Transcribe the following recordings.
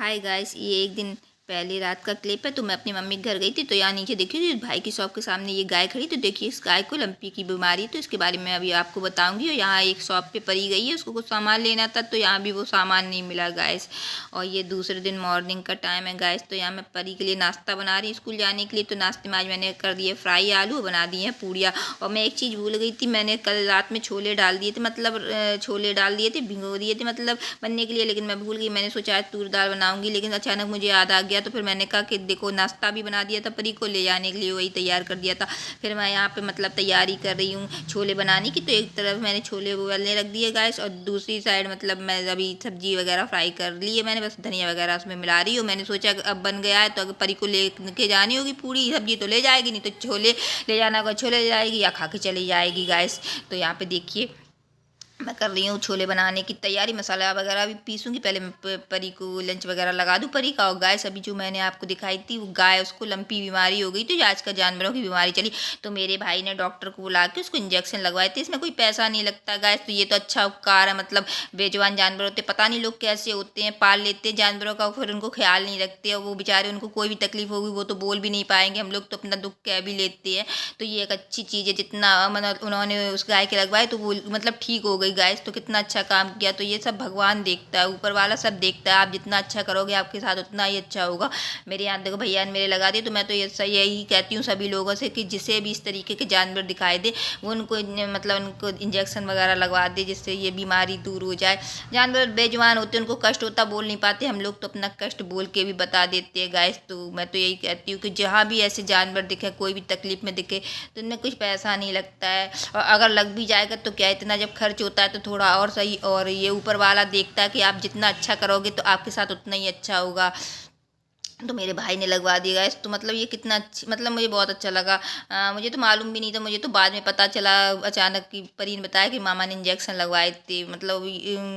Hi guys, ये एक दिन पहले रात का क्लिप है। तो मैं अपनी मम्मी के घर गई थी, तो यहाँ नीचे देखिए भाई की शॉप के सामने ये गाय खड़ी। तो देखिए इस गाय को लंपी की बीमारी, तो इसके बारे में अभी आपको बताऊंगी। और यहाँ एक शॉप पे परी गई है, उसको कुछ सामान लेना था, तो यहाँ भी वो सामान नहीं मिला गाइस। और ये दूसरे दिन मॉर्निंग का टाइम है गाइस। तो यहाँ मैं परी के लिए नाश्ता बना रही हूँ स्कूल जाने के लिए। तो नाश्ते में आज मैंने कर दिए फ्राई आलू, बना दिए हैं पूड़ियाँ। और मैं एक चीज़ भूल गई थी, मैंने कल रात में छोले डाल दिए थे, मतलब छोले डाल दिए थे, भिगो दिए थे मतलब बनने के लिए, लेकिन मैं भूल गई। मैंने सोचा आज तूर दाल बनाऊंगी, लेकिन अचानक मुझे याद आ गया। तो फिर मैंने कहा कि देखो नाश्ता भी बना दिया था परी को ले जाने के लिए, वही तैयार कर दिया था। फिर मैं यहाँ पे मतलब तैयारी कर रही हूँ छोले बनाने की। तो एक तरफ मैंने छोले उबलने रख दिए गैस, और दूसरी साइड मतलब मैं अभी सब्जी वगैरह फ्राई कर ली है मैंने, बस धनिया वगैरह उसमें मिला रही हूँ। मैंने सोचा अब बन गया है तो अगर परी को ले के जानी होगी पूरी सब्जी तो ले जाएगी, नहीं तो छोले ले जाना होगा, छोले ले जाएगी या खा के चली जाएगी गैस। तो यहाँ पे देखिए मैं कर रही हूँ छोले बनाने की तैयारी, मसाला वगैरह भी पीसूंगी। पहले मैं परी को लंच वगैरह लगा दूँ परी का। और गाय अभी जो मैंने आपको दिखाई थी, वो गाय उसको लंपी बीमारी हो गई थी, जो आजकल जानवरों की बीमारी चली। तो मेरे भाई ने डॉक्टर को बुला के उसको इंजेक्शन लगवाए थे। इसमें कोई पैसा नहीं लगता गाय, तो ये तो अच्छा उपकार है। मतलब बेजुबान जानवर होते, पता नहीं लोग कैसे होते हैं, पाल लेते हैं जानवरों का, फिर उनको ख्याल नहीं रखते। और वो बेचारे, उनको कोई भी तकलीफ होगी वो तो बोल भी नहीं पाएंगे, हम लोग तो अपना दुख कह भी लेते हैं। तो ये एक अच्छी चीज़ है, जितना मतलब उन्होंने उस गाय के लगवाए तो वो मतलब ठीक हो गई गाय, तो कितना अच्छा काम किया। तो ये सब भगवान देखता है, ऊपर वाला सब देखता है। आप जितना अच्छा करोगे आपके साथ उतना ही अच्छा होगा। मेरे यहाँ देखो भैया ने मेरे लगा दिए। तो मैं तो ये सही यही कहती हूँ सभी लोगों से कि जिसे भी इस तरीके के जानवर दिखाई दे वो उनको मतलब उनको इंजेक्शन वगैरह लगवा दे, जिससे ये बीमारी दूर हो जाए। जानवर बेजुबान होते हैं, उनको कष्ट होता, बोल नहीं पाते, हम लोग तो अपना कष्ट बोल के भी बता देते हैं गाइस। तो मैं तो यही कहती हूँ कि जहाँ भी ऐसे जानवर दिखे, कोई भी तकलीफ में दिखे, तो इनमें कुछ पैसा नहीं लगता है। और अगर लग भी जाएगा तो क्या, इतना जब खर्च होता है तो थोड़ा और सही। और ये ऊपर वाला देखता है कि आप जितना अच्छा करोगे तो आपके साथ उतना ही अच्छा होगा। तो मेरे भाई ने लगवा दिया गाइस। तो मतलब ये कितना अच्छी, मतलब मुझे बहुत अच्छा लगा। मुझे तो मालूम भी नहीं था, मुझे तो बाद में पता चला अचानक कि परी ने बताया कि मामा ने इंजेक्शन लगवाए थे। मतलब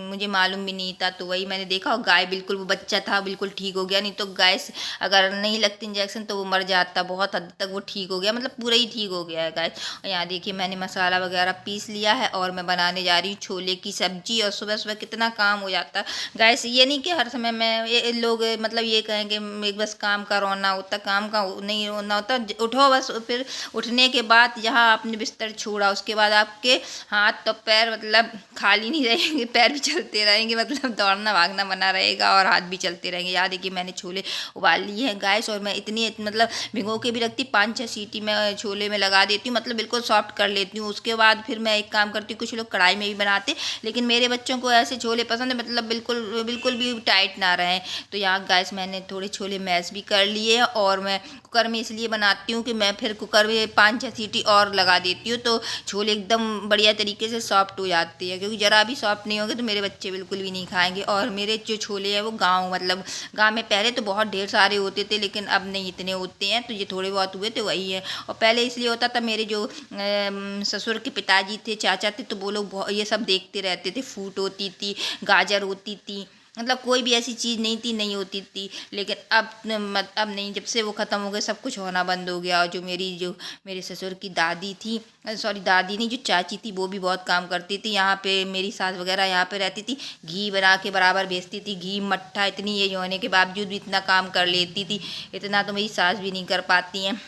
मुझे मालूम भी नहीं था। तो वही मैंने देखा, और गाय बिल्कुल, वो बच्चा था बिल्कुल ठीक हो गया। नहीं तो गाय अगर नहीं लगती इंजेक्शन तो वो मर जाता, बहुत हद तक वो ठीक हो गया, मतलब पूरा ही ठीक हो गया है गाय। और यहाँ देखिए मैंने मसाला वगैरह पीस लिया है, और मैं बनाने जा रही हूँ छोले की सब्जी। और सुबह सुबह कितना काम हो जाता है गैस। ये नहीं कि हर समय में लोग मतलब ये कहेंगे बस काम का रोना होता, काम का नहीं रोना होता। उठो बस, फिर उठने के बाद जहाँ आपने बिस्तर छोड़ा उसके बाद आपके हाथ तो पैर मतलब खाली नहीं रहेंगे, पैर भी चलते रहेंगे, मतलब दौड़ना भागना बना रहेगा, और हाथ भी चलते रहेंगे। याद देखिए मैंने छोले उबाल लिए हैं गैस, और मैं इतनी मतलब भिगो के भी रखती, 5-6 सीटी में छोले में लगा देती हूँ, मतलब बिल्कुल सॉफ्ट कर लेती हूँ। उसके बाद फिर मैं एक काम करती हूँ, कुछ लोग कढ़ाई में भी बनाते, लेकिन मेरे बच्चों को ऐसे छोले पसंद है, मतलब बिल्कुल बिल्कुल भी टाइट ना रहे। तो यहाँ गैस मैंने थोड़े छोले मैश भी कर लिए, और मैं कुकर में इसलिए बनाती हूँ कि मैं फिर कुकर में 5-6 सीटी और लगा देती हूँ, तो छोले एकदम बढ़िया तरीके से सॉफ्ट हो जाती है। क्योंकि ज़रा भी सॉफ्ट नहीं होंगे तो मेरे बच्चे बिल्कुल भी नहीं खाएंगे। और मेरे जो छोले हैं वो गाँव, मतलब गाँव में पहले तो बहुत ढेर सारे होते थे, लेकिन अब नहीं इतने होते हैं, तो ये थोड़े बहुत हुए थे वही है। और पहले इसलिए होता था, मेरे जो ससुर के पिताजी थे, चाचा थे, तो वो लोग ये सब देखते रहते थे। फूट होती थी, गाजर होती थी, मतलब कोई भी ऐसी चीज़ नहीं थी नहीं होती थी। लेकिन अब नहीं, जब से वो ख़त्म हो गए सब कुछ होना बंद हो गया। और जो मेरे ससुर की दादी थी, सॉरी दादी नहीं, जो चाची थी, वो भी बहुत काम करती थी। यहाँ पे मेरी सास वगैरह यहाँ पे रहती थी, घी बना के बराबर बेचती थी, घी मट्ठा। इतनी एज होने के बावजूद भी इतना काम कर लेती थी, इतना तो मेरी सास भी नहीं कर पाती हैं।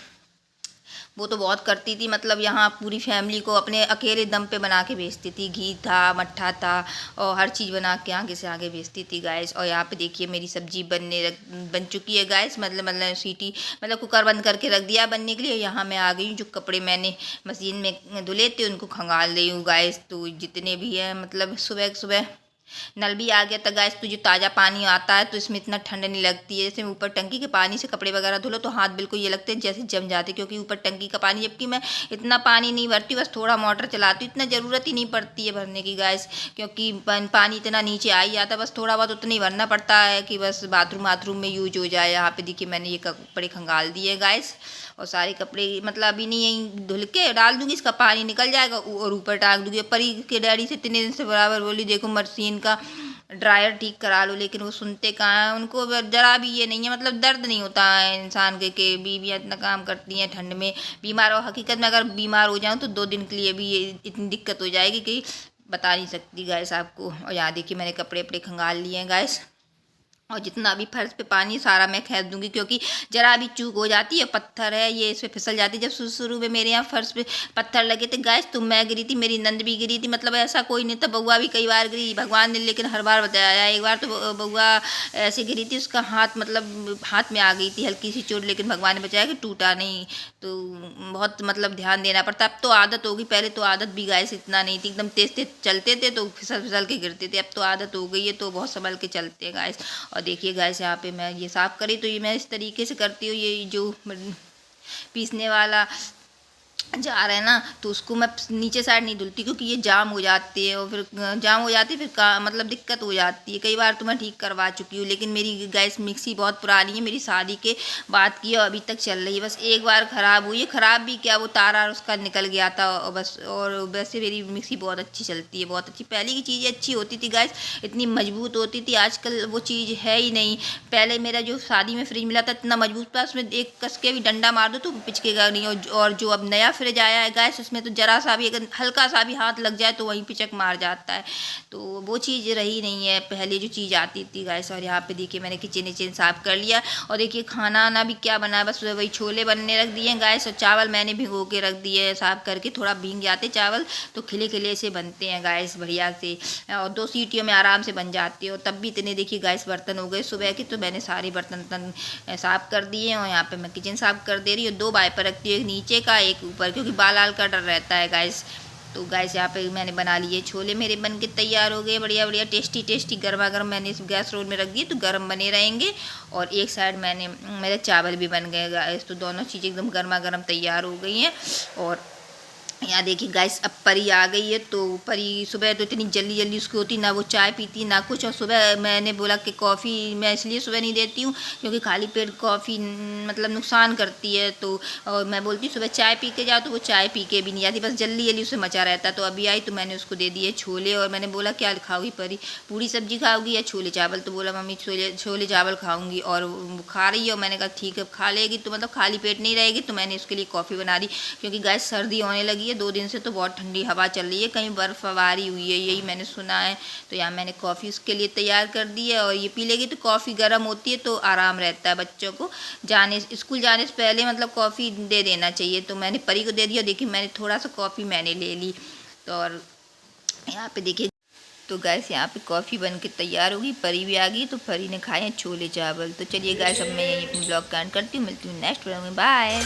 वो तो बहुत करती थी, मतलब यहाँ पूरी फैमिली को अपने अकेले दम पे बना के बेचती थी, घी था, मट्ठा था, और हर चीज़ बना के आगे से आगे बेचती थी गैस। और यहाँ पे देखिए मेरी सब्जी बन चुकी है गैस, मतलब सीटी, मतलब कुकर बंद करके रख दिया बनने के लिए। यहाँ मैं आ गई हूँ, जो कपड़े मैंने मशीन में धुले थे उनको खंगाल रही हूँ गैस। तो जितने भी हैं, मतलब सुबह सुबह नल भी आ गया था गैस। तो जो ताज़ा पानी आता है तो इसमें इतना ठंड नहीं लगती है। जैसे ऊपर टंकी के पानी से कपड़े वगैरह धुलो तो हाथ बिल्कुल ये लगते हैं जैसे जम जाते, क्योंकि ऊपर टंकी का पानी, जबकि मैं इतना पानी नहीं भरती, बस थोड़ा मोटर चलाती हूँ, इतना ज़रूरत ही नहीं पड़ती है भरने की गैस। क्योंकि पानी इतना नीचे आ ही जाता है, बस थोड़ा बहुत उतना ही भरना पड़ता है कि बस बाथरूम में यूज हो जाए। यहाँ पे देखिए मैंने ये कपड़े खंगाल दिए गैस, और सारे कपड़े मतलब अभी नहीं, यहीं धुल के डाल दूंगी, इसका पानी निकल जाएगा और ऊपर टांग दूंगी। परी के डैडी से इतने दिन से बराबर बोली देखो मशीन का ड्रायर ठीक करा लो, लेकिन वो सुनते कहाँ हैं। उनको जरा भी ये नहीं है, मतलब दर्द नहीं होता है इंसान के कि बीवियाँ इतना काम करती हैं ठंड में, बीमार हो। हकीकत में अगर बीमार हो जाऊँ तो 2 दिन के लिए भी ये इतनी दिक्कत हो जाएगी कि बता नहीं सकती गैस आपको। और यहाँ देखिए मैंने कपड़े वपड़े खंगाल लिए हैं गैस। और जितना भी फर्श पे पानी सारा मैं खींच दूंगी, क्योंकि जरा भी चूक हो जाती है, पत्थर है ये इस पे फिसल जाती है। जब शुरू शुरू में मेरे यहाँ फर्श पे पत्थर लगे थे गैस, तो मैं गिरी थी, मेरी नंद भी गिरी थी, मतलब ऐसा कोई नहीं था। बउआ भी कई बार गिरी, भगवान ने लेकिन हर बार बताया। एक बार तो बउआ ऐसे गिरी थी, उसका हाथ मतलब हाथ में आ गई थी हल्की सी चोट, लेकिन भगवान ने बचाया कि टूटा नहीं। तो बहुत मतलब ध्यान देना पड़ता। अब तो आदत होगी, पहले तो आदत भी गैस इतना नहीं थी, एकदम तेज तेज चलते थे तो फिसल फिसल के गिरते थे। अब तो आदत हो गई है तो बहुत संभल के चलते हैं गैस। और देखिए गैस यहाँ पे मैं ये साफ़ करी, तो ये मैं इस तरीके से करती हूँ। ये जो पीसने वाला जा रहे हैं ना, तो उसको मैं नीचे साइड नहीं धुलती, क्योंकि ये जाम हो जाती है और फिर जाम हो जाती है, फिर का मतलब दिक्कत हो जाती है। कई बार तो मैं ठीक करवा चुकी हूँ, लेकिन मेरी गैस मिक्सी बहुत पुरानी है, मेरी शादी के बाद की है और अभी तक चल रही है। बस एक बार ख़राब हुई है, ख़राब भी क्या, वो तारा उसका निकल गया था और बस। और वैसे मेरी मिक्सी बहुत अच्छी चलती है, बहुत अच्छी। पहले की चीज़ें अच्छी होती थी गैस, इतनी मजबूत होती थी, आजकल वो चीज़ है ही नहीं। पहले मेरा जो शादी में फ्रिज मिला था इतना मजबूत था, उसमें एक कस के भी डंडा मार दो तो पिचकेगा नहीं। और जो अब नया फ्रिज आया है गैस, उसमें तो जरा सा भी अगर हल्का सा भी हाथ लग जाए तो वहीं पिचक मार जाता है। तो वो चीज़ रही नहीं है पहले जो चीज़ आती थी गैस। और यहाँ पे देखिए मैंने किचन विचन साफ कर लिया। और देखिए खाना आना भी क्या बना है, बस वही छोले बनने रख दिए गैस, और चावल मैंने भिगो के रख दिए साफ करके। थोड़ा भीग जाते चावल तो खिले खिले से बनते हैं गैस बढ़िया से, और 2 सीटियों में आराम से बन जाती है। और तब भी इतने देखिए गैस बर्तन हो गए सुबह के, तो मैंने सारे बर्तन साफ कर दिए। और यहाँ पे मैं किचन साफ कर दे रही हूँ। 2 वाइपर रखती हूँ, एक नीचे का एक ऊपर, क्योंकि बाल आल का डर रहता है गैस। तो गैस यहाँ पे मैंने बना लिए छोले, मेरे बन के तैयार हो गए बढ़िया बढ़िया टेस्टी टेस्टी गर्मा गर्म। मैंने इस गैस रोल में रख दिए तो गर्म बने रहेंगे। और एक साइड मैंने मेरे चावल भी बन गए गैस, तो दोनों चीज़ें एकदम गर्मा गर्म तैयार हो गई हैं। और यहाँ देखिए गाइस अब परी आ गई है। तो परी सुबह तो इतनी जल्दी जल्दी उसकी होती, ना वो चाय पीती ना कुछ। और सुबह मैंने बोला कि कॉफ़ी मैं इसलिए सुबह नहीं देती हूँ क्योंकि खाली पेट कॉफ़ी मतलब नुकसान करती है। तो और मैं बोलती हूँ सुबह चाय पी के जाओ, तो वो चाय पी के भी नहीं जाती, बस जल्दी जल्दी उसे मचा रहता। तो अभी आई तो मैंने उसको दे दिए छोले। और मैंने बोला क्या खाओगी परी, पूरी सब्जी खाओगी या छोले चावल? तो बोला मम्मी छोले छोले चावल खाऊंगी। और वो खा रही है, और मैंने कहा ठीक है खा लेगी, तो मतलब खाली पेट नहीं रहेगी। तो मैंने उसके लिए कॉफ़ी बना दी, क्योंकि गैस सर्दी होने लगी है। 2 दिन से तो बहुत ठंडी हवा चल रही है, कहीं बर्फबारी हुई है यही मैंने सुना है। तो यहाँ मैंने कॉफ़ी उसके लिए तैयार कर दी है। और ये पी लेगी तो कॉफ़ी गर्म होती है तो आराम रहता है बच्चों को। स्कूल जाने से पहले मतलब कॉफ़ी दे देना चाहिए। तो मैंने परी को दे दिया। देखिए मैंने थोड़ा सा कॉफ़ी मैंने ले ली। तो और यहाँ पे देखिए तो गैस यहाँ पे कॉफ़ी बन के तैयार होगी, परी भी आ गई। तो परी ने खाए हैं छोले चावल। तो चलिए गैस अब मैं यहीं ब्लॉग का एंड करती हूँ, मिलती हूँ नेक्स्ट ब्लॉग में, बाय।